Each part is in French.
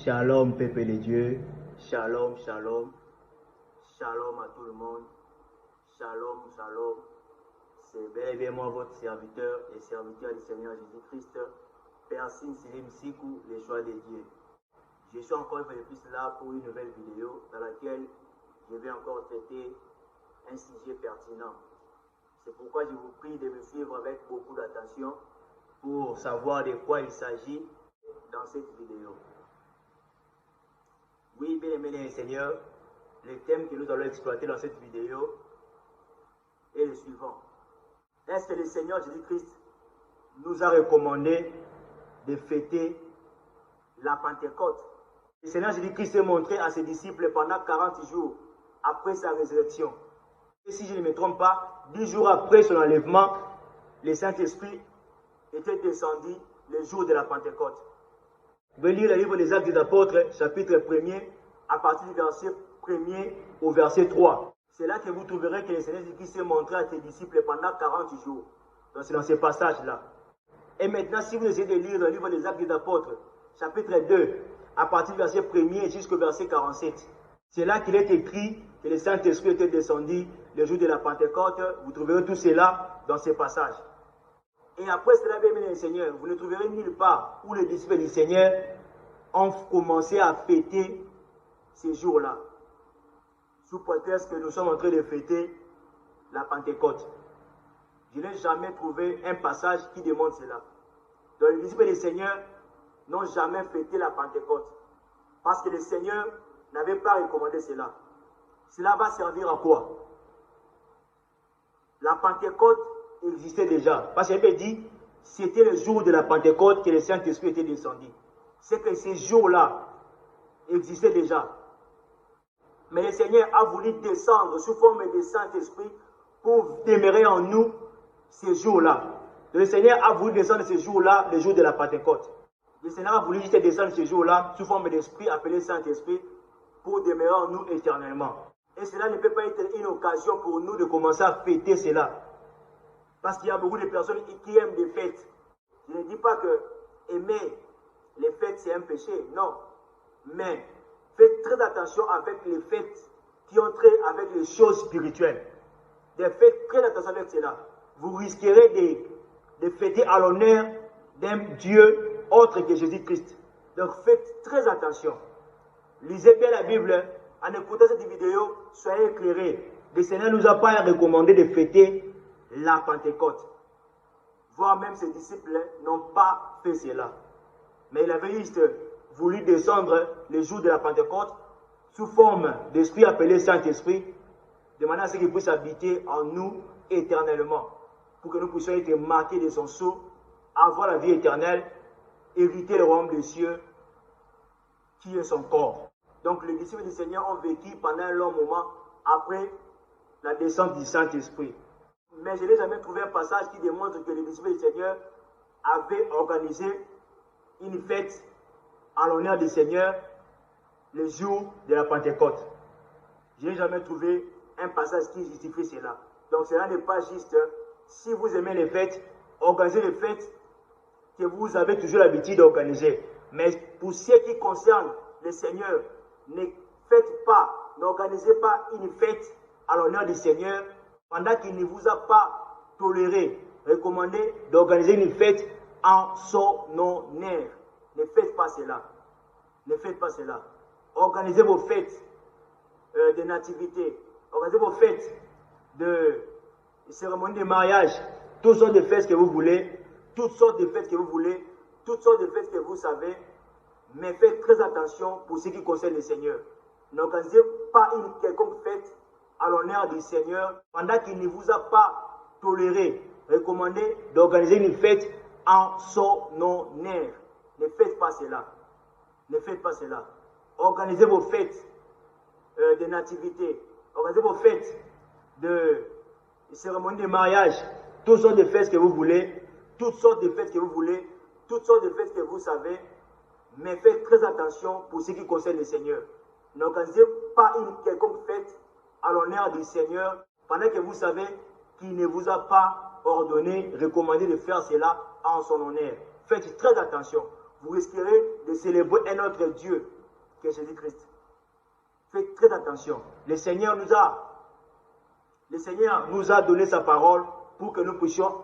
Shalom, peuple de Dieu. Shalom, shalom. Shalom à tout le monde. Shalom, shalom. C'est bel et bien moi, votre serviteur et serviteur du Seigneur Jésus-Christ, Persin Silim Sikou, les choix de Dieu. Je suis encore une fois de plus là pour une nouvelle vidéo dans laquelle je vais encore traiter un sujet pertinent. C'est pourquoi je vous prie de me suivre avec beaucoup d'attention pour savoir de quoi il s'agit dans cette vidéo. Oui, bien aimé les Seigneurs, le thème que nous allons exploiter dans cette vidéo est le suivant. Est-ce que le Seigneur Jésus-Christ nous a recommandé de fêter la Pentecôte? Le Seigneur Jésus-Christ s'est montré à ses disciples pendant 40 jours après sa résurrection. Et si je ne me trompe pas, 10 jours après son enlèvement, le Saint-Esprit était descendu le jour de la Pentecôte. Vous pouvez lire le livre des Actes des Apôtres, chapitre 1er, à partir du verset 1er au verset 3. C'est là que vous trouverez que le Seigneur Jésus-Christ s'est montré à ses disciples pendant 40 jours. Donc c'est dans ce passage-là. Et maintenant, si vous essayez de lire le livre des Actes des Apôtres, chapitre 2, à partir du verset 1er jusqu'au verset 47, c'est là qu'il est écrit que le Saint-Esprit était descendu le jour de la Pentecôte. Vous trouverez tout cela dans ces passages. Et après cela, bien aimé le Seigneur, vous ne trouverez nulle part où les disciples du Seigneur ont commencé à fêter ces jours-là, sous prétexte que nous sommes en train de fêter la Pentecôte. Je n'ai jamais trouvé un passage qui démontre cela. Donc les disciples du Seigneur n'ont jamais fêté la Pentecôte, parce que le Seigneur n'avait pas recommandé cela. Cela va servir à quoi? La Pentecôte existait déjà. Parce qu'il avait dit, c'était le jour de la Pentecôte que le Saint-Esprit était descendu. C'est que ces jours-là existaient déjà. Mais le Seigneur a voulu descendre sous forme de Saint-Esprit pour demeurer en nous ces jours-là. Le Seigneur a voulu descendre ces jours-là, le jour de la Pentecôte. Le Seigneur a voulu juste descendre ces jours-là sous forme d'esprit appelé Saint-Esprit pour demeurer en nous éternellement. Et cela ne peut pas être une occasion pour nous de commencer à fêter cela. Parce qu'il y a beaucoup de personnes qui aiment des fêtes. Je ne dis pas que aimer les fêtes c'est un péché, non. Mais faites très attention avec les fêtes qui ont trait avec les choses spirituelles. Faites très attention avec cela. Vous risquerez de fêter à l'honneur d'un Dieu autre que Jésus-Christ. Donc faites très attention. Lisez bien la Bible. En écoutant cette vidéo, soyez éclairés. Le Seigneur ne nous a pas recommandé de fêter la Pentecôte. Voire même ses disciples n'ont pas fait cela. Mais il avait juste voulu descendre le jour de la Pentecôte sous forme d'esprit appelé Saint-Esprit, de manière à ce qu'il puisse habiter en nous éternellement, pour que nous puissions être marqués de son sceau, avoir la vie éternelle, hériter le royaume des cieux, qui est son corps. Donc les disciples du Seigneur ont vécu pendant un long moment après la descente du Saint-Esprit. Mais je n'ai jamais trouvé un passage qui démontre que les disciples du Seigneur avaient organisé une fête en l'honneur du Seigneur le jour de la Pentecôte. Je n'ai jamais trouvé un passage qui justifie cela. Donc cela n'est pas juste. Si vous aimez les fêtes, organisez les fêtes que vous avez toujours l'habitude d'organiser. Mais pour ce qui concerne le Seigneur, ne faites pas, n'organisez pas une fête à l'honneur du Seigneur pendant qu'il ne vous a pas toléré, recommandé d'organiser une fête en son honneur. Ne faites pas cela. Ne faites pas cela. Organisez vos fêtes de nativité. Organisez vos fêtes de cérémonie de mariage. Toutes sortes de fêtes que vous voulez. Toutes sortes de fêtes que vous voulez. Toutes sortes de fêtes que vous savez. Mais faites très attention pour ce qui concerne le Seigneur. N'organisez pas une quelconque fête à l'honneur du Seigneur pendant qu'il ne vous a pas toléré, recommandé d'organiser une fête en son honneur. Ne faites pas cela. Ne faites pas cela. Organisez vos fêtes de nativité. Organisez vos fêtes de cérémonie de mariage. Toutes sortes de fêtes que vous voulez. Toutes sortes de fêtes que vous voulez. Toutes sortes de fêtes que vous savez. Mais faites très attention pour ce qui concerne le Seigneur. N'organisez pas une quelconque fête à l'honneur du Seigneur pendant que vous savez qu'il ne vous a pas ordonné, recommandé de faire cela en son honneur. Faites très attention. vous risquerez de célébrer un autre Dieu qui est Jésus-Christ. Faites très attention. Le Seigneur nous a donné sa parole pour que nous puissions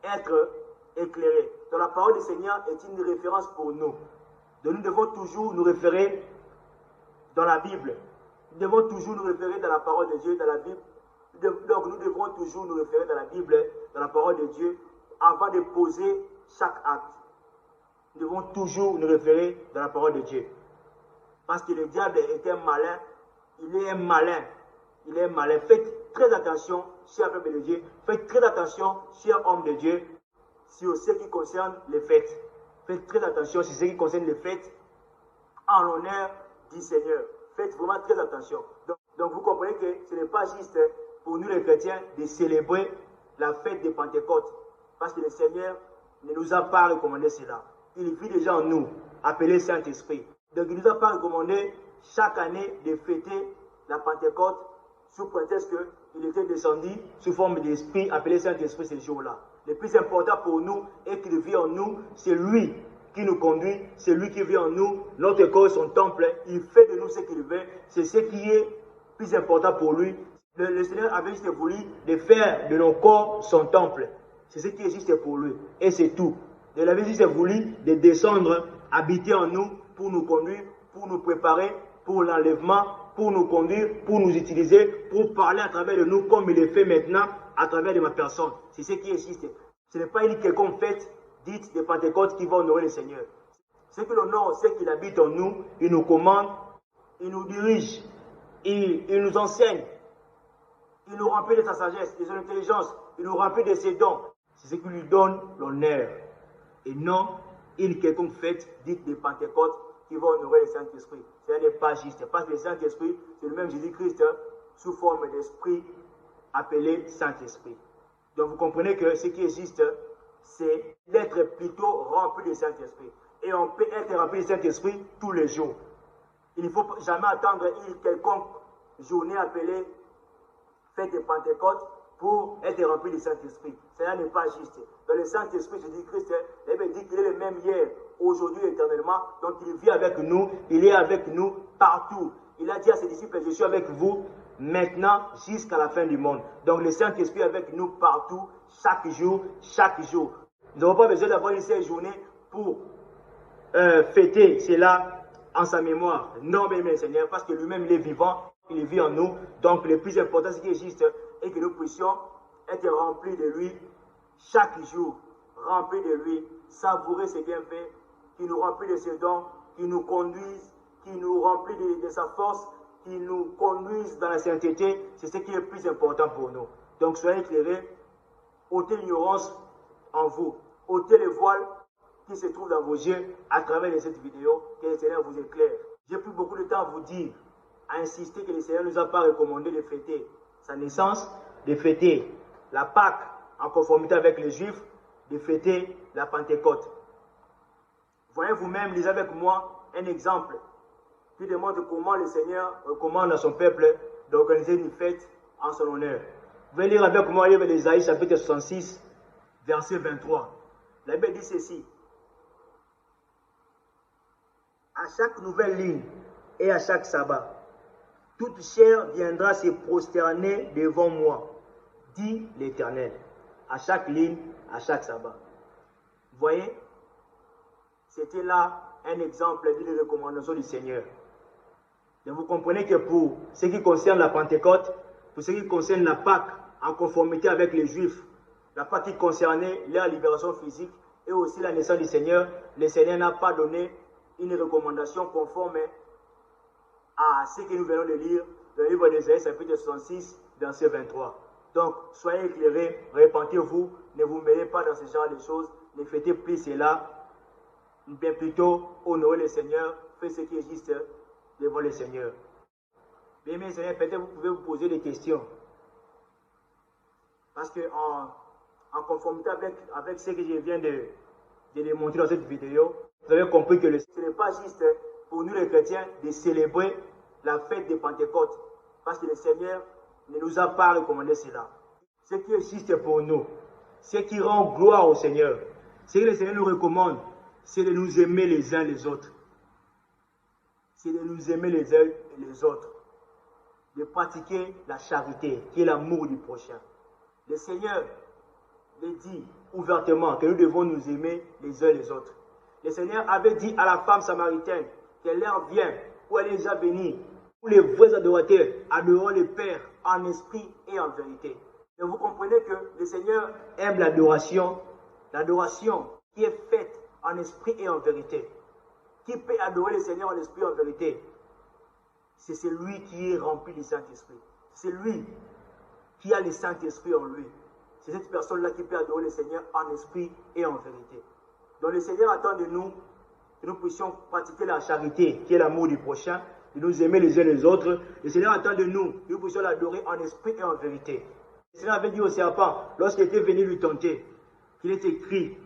être éclairés. Donc la parole du Seigneur est une référence pour nous. Donc nous devons toujours nous référer dans la Bible. Nous devons toujours nous référer dans la parole de Dieu, dans la Bible. Donc nous devrons toujours nous référer dans la Bible, dans la parole de Dieu, avant de poser chaque acte. Nous devons toujours nous référer dans la parole de Dieu. Parce que le diable est un malin. Il est un malin. Il est malin. Faites très attention, chers peuple de Dieu. Faites très attention, chers hommes de Dieu, sur ce qui concerne les fêtes. Faites très attention sur ce qui concerne les fêtes en l'honneur du Seigneur. Faites vraiment très attention. Donc vous comprenez que ce n'est pas juste pour nous les chrétiens de célébrer la fête de Pentecôte. Parce que le Seigneur ne nous a pas recommandé cela. Il vit déjà en nous, appelé Saint-Esprit. Donc il ne nous a pas recommandé chaque année de fêter la Pentecôte sous prétexte qu'il était descendu sous forme d'esprit, appelé Saint-Esprit ce jour-là. Le plus important pour nous est qu'il vit en nous, c'est lui qui nous conduit, c'est lui qui vit en nous, notre corps est son temple, il fait de nous ce qu'il veut, c'est ce qui est plus important pour lui. Le Seigneur avait juste voulu de faire de nos corps son temple, c'est ce qui est juste pour lui, et c'est tout. Il avait juste voulu de descendre, habiter en nous, pour nous conduire, pour nous préparer, pour l'enlèvement, pour nous conduire, pour nous utiliser, pour parler à travers de nous comme il le fait maintenant à travers de ma personne. C'est ce qui existe. Ce n'est pas une quelconque fête dite de Pentecôte qui va honorer le Seigneur. C'est que l'honneur, c'est qu'il habite en nous, il nous commande, il nous dirige, il nous enseigne, il nous remplit de sa sagesse, de son intelligence, il nous remplit de ses dons. C'est ce qui lui donne l'honneur. Et non une quelconque fête dite de Pentecôte qui va honorer le Saint-Esprit. Ce n'est pas juste. Parce que le Saint-Esprit, c'est le même Jésus-Christ sous forme d'esprit appelé Saint-Esprit. Donc vous comprenez que ce qui existe, c'est d'être plutôt rempli du Saint-Esprit. Et on peut être rempli du Saint-Esprit tous les jours. Il ne faut jamais attendre une quelconque journée appelée fête de Pentecôte pour être rempli du Saint-Esprit. Cela n'est pas juste. Dans le Saint-Esprit, Jésus-Christ, il veut dire qu'il est le même hier, aujourd'hui, éternellement. Donc il vit avec nous, il est avec nous partout. Il a dit à ses disciples, je suis avec vous maintenant jusqu'à la fin du monde. Donc le Saint-Esprit est avec nous partout, chaque jour, chaque jour. Nous n'avons pas besoin d'avoir une seule journée pour fêter cela en sa mémoire. Non, mais Seigneur, parce que lui-même, il est vivant, il vit en nous. Donc le plus important, ce qui existe, est que nous puissions être remplis de lui chaque jour, remplis de lui, savourer ses bienfaits, qui nous remplit de ses dons, qui nous conduisent, qui nous remplit de sa force, qui nous conduisent dans la sainteté. C'est ce qui est le plus important pour nous. Donc soyez éclairés, ôtez l'ignorance en vous, ôtez les voiles qui se trouvent dans vos yeux à travers cette vidéo, que le Seigneur vous éclaire. J'ai pris beaucoup de temps à vous dire, à insister que le Seigneur ne nous a pas recommandé de fêter sa naissance, de fêter la Pâque en conformité avec les Juifs, de fêter la Pentecôte. Voyez vous-même, lisez avec moi un exemple qui démontre comment le Seigneur recommande à son peuple d'organiser une fête en son honneur. Vous allez lire avec moi le livre d'Ésaïe, chapitre 66, verset 23. La Bible dit ceci. À chaque nouvelle ligne et à chaque sabbat, toute chair viendra se prosterner devant moi, dit l'Éternel. À chaque ligne, à chaque sabbat. Vous voyez, c'était là un exemple d'une recommandation du Seigneur. Donc vous comprenez que pour ce qui concerne la Pentecôte, pour ce qui concerne la Pâque, en conformité avec les Juifs, la Pâque qui concernait leur libération physique et aussi la naissance du Seigneur, le Seigneur n'a pas donné une recommandation conforme à ce que nous venons de lire dans le livre d'Ésaïe, chapitre 66, verset 23. Donc, soyez éclairés, repentez-vous, ne vous mêlez pas dans ce genre de choses, ne fêtez plus cela, bien plutôt honorez le Seigneur, faites ce qui existe devant le Seigneur. Bien, mes Seigneurs, peut-être vous pouvez vous poser des questions. Parce que en conformité avec ce que je viens de démontrer dans cette vidéo, vous avez compris que ce n'est pas juste pour nous les chrétiens de célébrer la fête de Pentecôte. Parce que le Seigneur ne nous a pas recommandé cela. Ce qui est juste pour nous, ce qui rend gloire au Seigneur, ce que le Seigneur nous recommande, c'est de nous aimer les uns les autres. C'est de nous aimer les uns et les autres. De pratiquer la charité, qui est l'amour du prochain. Le Seigneur le dit ouvertement que nous devons nous aimer les uns les autres. Le Seigneur avait dit à la femme samaritaine que l'heure vient où elle est déjà venue, où les vrais adorateurs adoreront le Père en esprit et en vérité. Et vous comprenez que le Seigneur aime l'adoration qui est faite en esprit et en vérité. Qui peut adorer le Seigneur en esprit et en vérité? C'est celui qui est rempli du Saint-Esprit. C'est lui qui a le Saint-Esprit en lui. C'est cette personne-là qui peut adorer le Seigneur en esprit et en vérité. Donc le Seigneur attend de nous que nous puissions pratiquer la charité, qui est l'amour du prochain, de nous aimer les uns les autres. Le Seigneur attend de nous que nous puissions l'adorer en esprit et en vérité. Le Seigneur avait dit au serpent, lorsqu'il était venu lui tenter, qu'il est écrit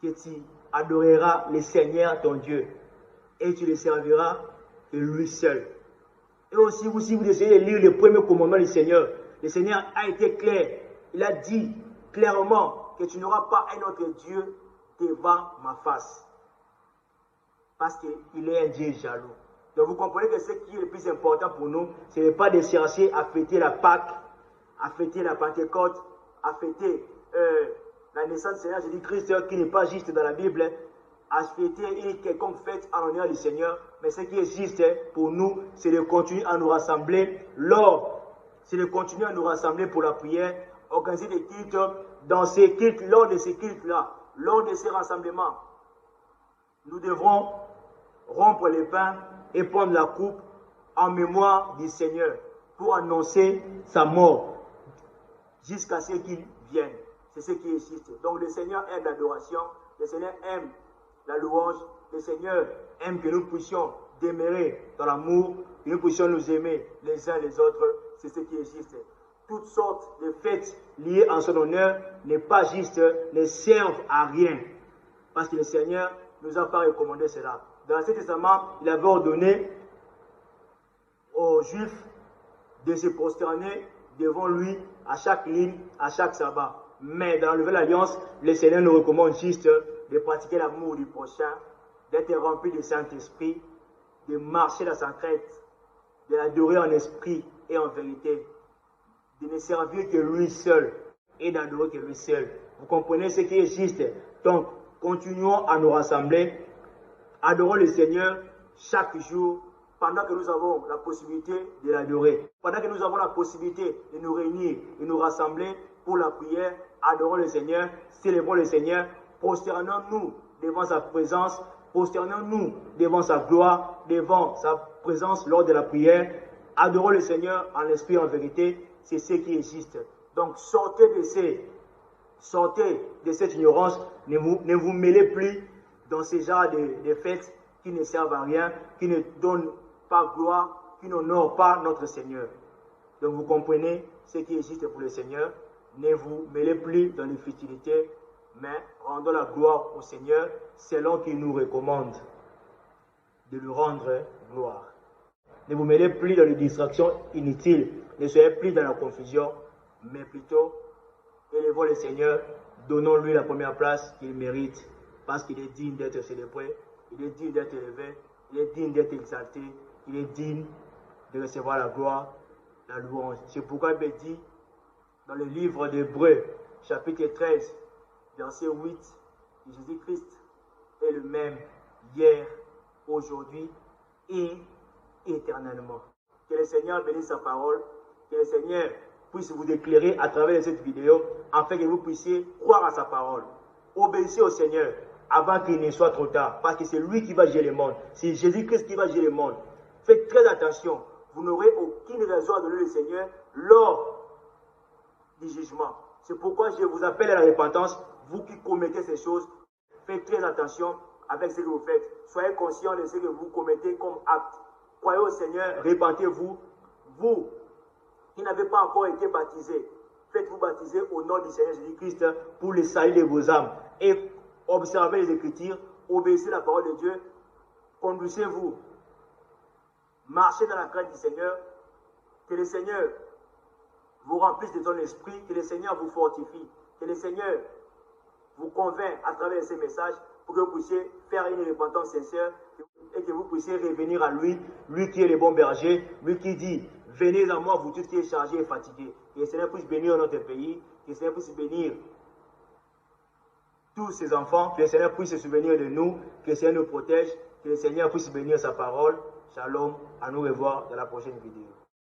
que tu adoreras le Seigneur ton Dieu et tu le serviras de lui seul. Et aussi, si vous essayez de lire le premier commandement du Seigneur, le Seigneur a été clair. Il a dit clairement que tu n'auras pas un autre Dieu devant ma face. Parce qu'il est un Dieu jaloux. Donc vous comprenez que ce qui est le plus important pour nous, ce n'est pas de chercher à fêter la Pâque, à fêter la Pentecôte, à fêter la naissance du Seigneur Jésus-Christ, qui n'est pas juste dans la Bible, à fêter une quelconque fête en l'honneur du Seigneur. Mais ce qui est juste pour nous, c'est de continuer à nous rassembler pour la prière, organiser des cultes, dans ces cultes, lors de ces cultes-là, lors de ces rassemblements. Nous devrons rompre les pains et prendre la coupe en mémoire du Seigneur pour annoncer sa mort jusqu'à ce qu'il vienne. C'est ce qui existe. Donc le Seigneur aime l'adoration, le Seigneur aime la louange, le Seigneur aime que nous puissions demeurer dans l'amour, que nous puissions nous aimer les uns les autres. C'est ce qui existe. Toutes sortes de fêtes liées en son honneur n'est pas juste, ne servent à rien. Parce que le Seigneur ne nous a pas recommandé cela. Dans l'Ancien Testament, il avait ordonné aux Juifs de se prosterner devant lui à chaque ligne, à chaque sabbat. Mais dans la Nouvelle Alliance, le Seigneur nous recommande juste de pratiquer l'amour du prochain, d'être rempli du Saint-Esprit, de marcher dans sa crête, de l'adorer en esprit et en vérité, de ne servir que lui seul et d'adorer que lui seul. Vous comprenez ce qui est juste? Donc, continuons à nous rassembler, adorons le Seigneur chaque jour, pendant que nous avons la possibilité de l'adorer, pendant que nous avons la possibilité de nous réunir, de nous rassembler pour la prière, adorons le Seigneur, célébrons le Seigneur, prosternons-nous devant sa présence, prosternons-nous devant sa gloire, devant sa présence lors de la prière, adorons le Seigneur en esprit et en vérité, c'est ce qui existe. Donc sortez de cette ignorance, ne vous mêlez plus dans ce genre de fêtes qui ne servent à rien, qui ne donnent pas gloire, qui n'honorent pas notre Seigneur. Donc vous comprenez ce qui existe pour le Seigneur. Ne vous mêlez plus dans les futilités, mais rendons la gloire au Seigneur selon qu'il nous recommande de lui rendre gloire. Ne vous mêlez plus dans les distractions inutiles, ne soyez plus dans la confusion, mais plutôt élevons le Seigneur, donnons-lui la première place qu'il mérite, parce qu'il est digne d'être célébré, il est digne d'être élevé, il est digne d'être exalté, il est digne de recevoir la gloire, la louange. C'est pourquoi il dit dans le livre d'Hébreux, chapitre 13, verset 8, Jésus-Christ est le même hier, aujourd'hui et éternellement. Que le Seigneur bénisse sa parole, que le Seigneur puisse vous éclairer à travers cette vidéo, afin que vous puissiez croire à sa parole. Obéissez au Seigneur avant qu'il ne soit trop tard, parce que c'est lui qui va gérer le monde. C'est Jésus-Christ qui va gérer le monde. Faites très attention. Vous n'aurez aucune raison à donner le Seigneur lors du jugement. C'est pourquoi je vous appelle à la repentance. Vous qui commettez ces choses, faites très attention avec ce que vous faites. Soyez conscients de ce que vous commettez comme acte. Croyez au Seigneur, repentez-vous. Vous qui n'avez pas encore été baptisés, faites-vous baptiser au nom du Seigneur Jésus-Christ pour le salut de vos âmes. Et observez les Écritures, obéissez la parole de Dieu, conduisez-vous, marchez dans la crainte du Seigneur, que le Seigneur vous remplisse de son esprit, que le Seigneur vous fortifie, que le Seigneur vous convainc à travers ces messages pour que vous puissiez faire une repentance sincère et que vous puissiez revenir à lui, lui qui est le bon berger, lui qui dit, venez à moi, vous tous qui êtes chargés et fatigués. Que le Seigneur puisse bénir notre pays, que le Seigneur puisse bénir tous ses enfants, que le Seigneur puisse se souvenir de nous, que le Seigneur nous protège, que le Seigneur puisse bénir sa parole. Shalom, à nous revoir dans la prochaine vidéo.